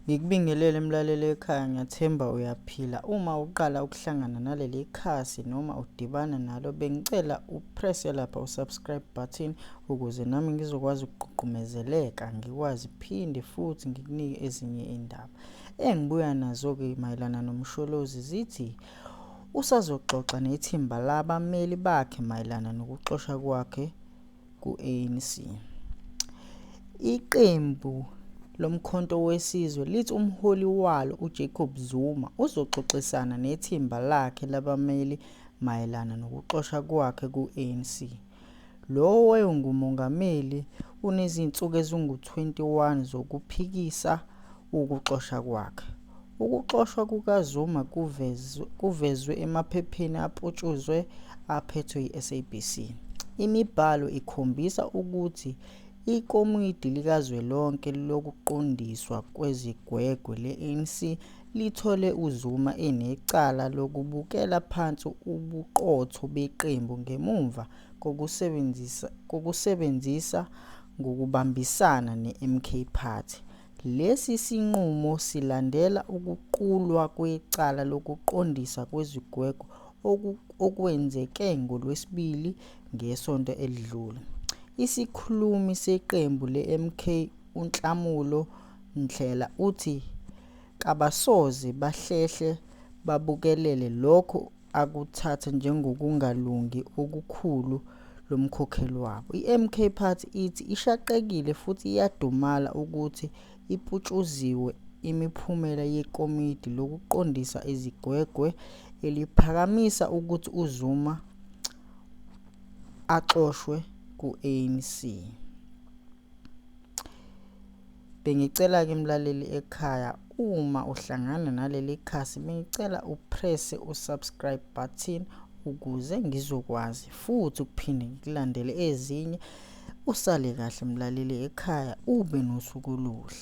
Ngikubingelele mlaleli ekhaya, ngiyathemba uyaphila. Uma uqala ukuhlangana naleli khasi noma udibana nalo, bengicela upress lapha usubscribe button ukuze nami ngizokwazi ukugqugqumezeleka, ngikwazi phinde futhi ngikunike ezinye indaba engibuya nazo-ke mayelana nomsholozi. Zithi usazoxoxa nethimba labameli bakhe mayelana nokuxoshwa kwakhe ku-ANC. Iqembu lomkhonto wesizwe lithi umholi walo uJacob Zuma uzoxoxisana nethimba lakhe labameli mayelana nokuxoshwa kwakhe ku-ANC. Lo wayengumongameli unezinsuku ezingu-21 zokuphikisa ukuxoshwa kwakhe. Ukuxoshwa kukaZuma kuvezwe emaphepheni aputshuzwe aphethwe yi-SABC. Imibhalo ikhombisa ukuthi ikomidi likazwelonke lokuqondiswa kwezigwegwe le-ANC lithole uZuma enecala lokubukela phansi ubuqotho beqembu ngemuva kokusebenzisa ngokubambisana ne-MK Party. Lesi sinqumo silandela ukuqulwa kwecala lokuqondiswa kwezigwegwe okwenzeke ngoLwesibili ngesonto elidlule. Isikhulumi seqembu le-MK uNhlamulo Mthlela uthi kabasoze bahlehle babukelele lokho akuthatha njengokungalungi okukhulu lomkhokheli wabo. I-MK Party ithi ishaqekile futhi iyadumala ukuthi iputshuziwe imiphumela yekomidi lokuqondisa izigwegwe eliphakamisa ukuthi uZuma axoshwe ku-ANC. Bengicela-ke mlaleli ekhaya, uma uhlangana naleli khasi, bengicela upress usubscribe button ukuze ngizokwazi futhi ukuphinde ngikulandele ezinye. Usale kahle mlaleli ekhaya, ube nosuku oluhle.